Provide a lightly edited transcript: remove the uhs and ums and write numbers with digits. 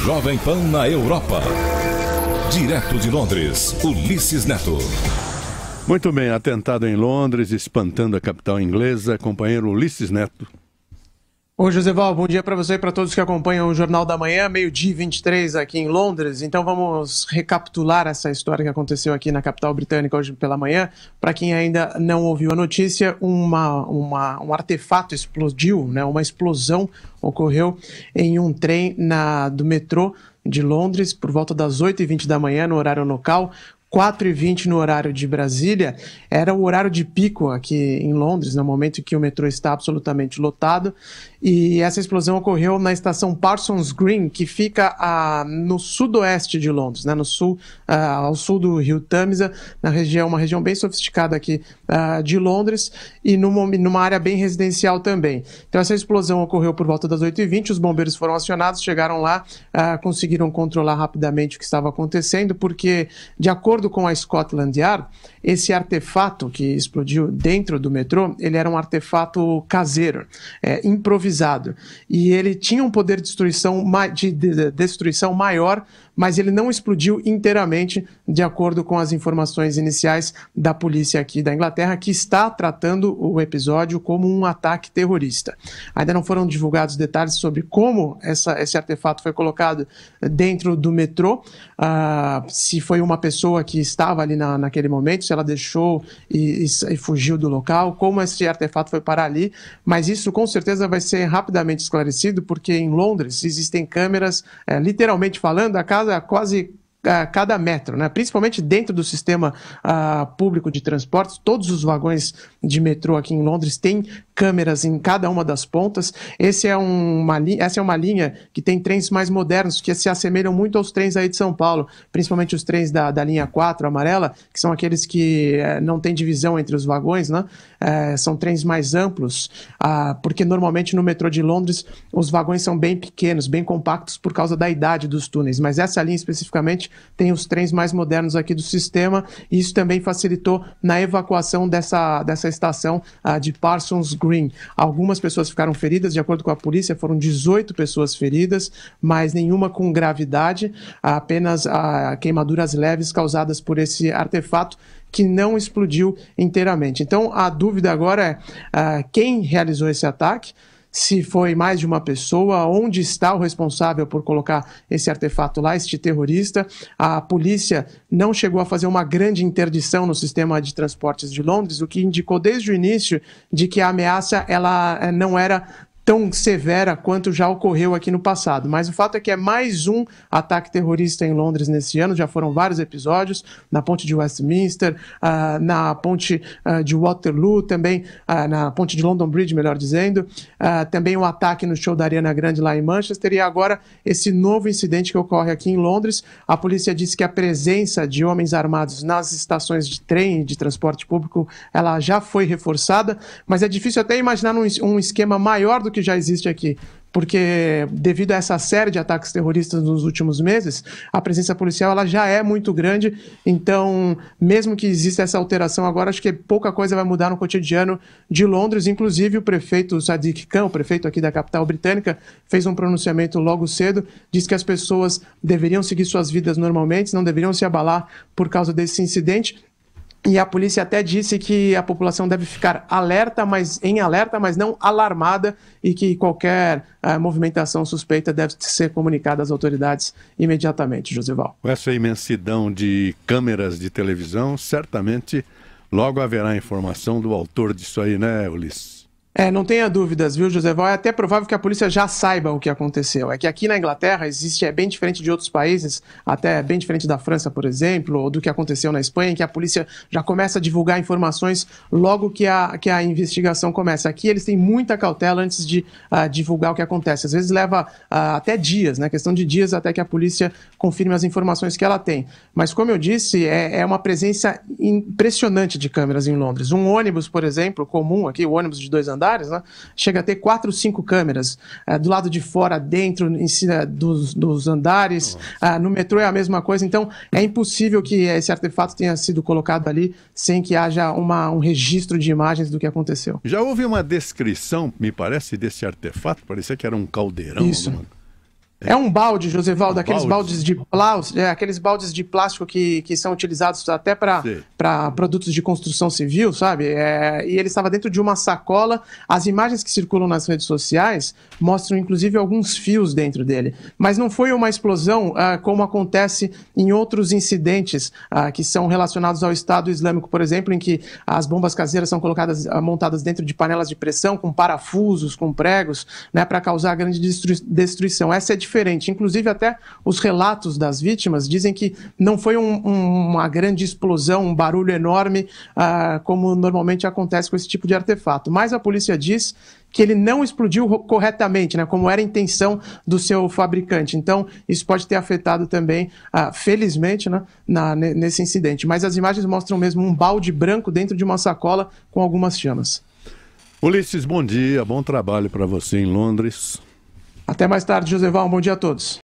Jovem Pan na Europa. Direto de Londres, Ulisses Neto. Muito bem, atentado em Londres, espantando a capital inglesa, companheiro Ulisses Neto. Oi, Josival, bom dia para você e para todos que acompanham o Jornal da Manhã, meio-dia 23 aqui em Londres. Então vamos recapitular essa história que aconteceu aqui na capital britânica hoje pela manhã. Para quem ainda não ouviu a notícia, um artefato explodiu, né? Uma explosão ocorreu em um trem do metrô de Londres por volta das 8h20 da manhã no horário local. 4h20 no horário de Brasília, era o horário de pico aqui em Londres, no momento em que o metrô está absolutamente lotado, e essa explosão ocorreu na estação Parsons Green, que fica no sudoeste de Londres, né, ao sul do rio Tâmisa, uma região bem sofisticada aqui de Londres, e numa área bem residencial também. Então essa explosão ocorreu por volta das 8h20, os bombeiros foram acionados, chegaram lá, conseguiram controlar rapidamente o que estava acontecendo, porque, de acordo com a Scotland Yard, esse artefato que explodiu dentro do metrô, ele era um artefato caseiro, improvisado, e ele tinha um poder de destruição maior, mas ele não explodiu inteiramente, de acordo com as informações iniciais da polícia aqui da Inglaterra, que está tratando o episódio como um ataque terrorista. Ainda não foram divulgados detalhes sobre como esse artefato foi colocado dentro do metrô, se foi uma pessoa que estava ali naquele momento, se ela deixou e fugiu do local, como esse artefato foi parar ali, mas isso com certeza vai ser rapidamente esclarecido, porque em Londres existem câmeras, literalmente falando, quase cada metro, né? Principalmente dentro do sistema público de transportes. Todos os vagões de metrô aqui em Londres têm câmeras em cada uma das pontas. Essa é uma linha que tem trens mais modernos, que se assemelham muito aos trens aí de São Paulo, principalmente os trens da linha 4, amarela, que são aqueles que não tem divisão entre os vagões, né? São trens mais amplos, porque normalmente no metrô de Londres os vagões são bem pequenos, bem compactos por causa da idade dos túneis, mas essa linha especificamente tem os trens mais modernos aqui do sistema, e isso também facilitou na evacuação dessa estação de Parsons Green. Algumas pessoas ficaram feridas, de acordo com a polícia, foram 18 pessoas feridas, mas nenhuma com gravidade, apenas queimaduras leves causadas por esse artefato que não explodiu inteiramente. Então a dúvida agora é quem realizou esse ataque, se foi mais de uma pessoa, onde está o responsável por colocar esse artefato lá, este terrorista. A polícia não chegou a fazer uma grande interdição no sistema de transportes de Londres, o que indicou desde o início de que a ameaça ela não era tão severa quanto já ocorreu aqui no passado. Mas o fato é que é mais um ataque terrorista em Londres nesse ano, já foram vários episódios, na ponte de Westminster, na ponte de Waterloo, também na ponte de London Bridge, melhor dizendo, também um ataque no show da Ariana Grande lá em Manchester, e agora esse novo incidente que ocorre aqui em Londres. A polícia disse que a presença de homens armados nas estações de trem e de transporte público, ela já foi reforçada, mas é difícil até imaginar um esquema maior do que já existe aqui, porque devido a essa série de ataques terroristas nos últimos meses, a presença policial ela já é muito grande. Então, mesmo que exista essa alteração agora, acho que pouca coisa vai mudar no cotidiano de Londres. Inclusive o prefeito Sadiq Khan, o prefeito aqui da capital britânica, fez um pronunciamento logo cedo, disse que as pessoas deveriam seguir suas vidas normalmente, não deveriam se abalar por causa desse incidente. E a polícia até disse que a população deve ficar alerta, mas não alarmada, e que qualquer movimentação suspeita deve ser comunicada às autoridades imediatamente, Josival. Com essa imensidão de câmeras de televisão, certamente logo haverá informação do autor disso aí, né, Ulisses? Não tenha dúvidas, viu, Josival? É até provável que a polícia já saiba o que aconteceu. É que aqui na Inglaterra é bem diferente de outros países, até bem diferente da França, por exemplo, ou do que aconteceu na Espanha, em que a polícia já começa a divulgar informações logo que a investigação começa. Aqui eles têm muita cautela antes de divulgar o que acontece. Às vezes leva até dias, né? Questão de dias até que a polícia confirme as informações que ela tem. Mas, como eu disse, é uma presença impressionante de câmeras em Londres. Um ônibus, por exemplo, comum aqui, o ônibus de 2 andares, né? Chega a ter 4 ou 5 câmeras do lado de fora, dentro, em cima dos andares. No metrô é a mesma coisa. Então é impossível que esse artefato tenha sido colocado ali sem que haja um registro de imagens do que aconteceu. Já houve uma descrição, me parece, desse artefato? Parecia que era um caldeirão. Isso. É um balde, Josevaldo, daqueles balde? aqueles baldes de plástico que são utilizados até para produtos de construção civil, sabe? E ele estava dentro de uma sacola. As imagens que circulam nas redes sociais mostram, inclusive, alguns fios dentro dele. Mas não foi uma explosão como acontece em outros incidentes que são relacionados ao Estado Islâmico, por exemplo, em que as bombas caseiras são montadas dentro de panelas de pressão, com parafusos, com pregos, né, para causar grande destruição. Essa é diferente. Inclusive, até os relatos das vítimas dizem que não foi uma grande explosão, um barulho enorme, como normalmente acontece com esse tipo de artefato. Mas a polícia diz que ele não explodiu corretamente, né, como era a intenção do seu fabricante. Então, isso pode ter afetado também, felizmente, né, nesse incidente. Mas as imagens mostram mesmo um balde branco dentro de uma sacola com algumas chamas. Ulisses, bom dia, bom trabalho para você em Londres. Até mais tarde, Joseval. Um bom dia a todos.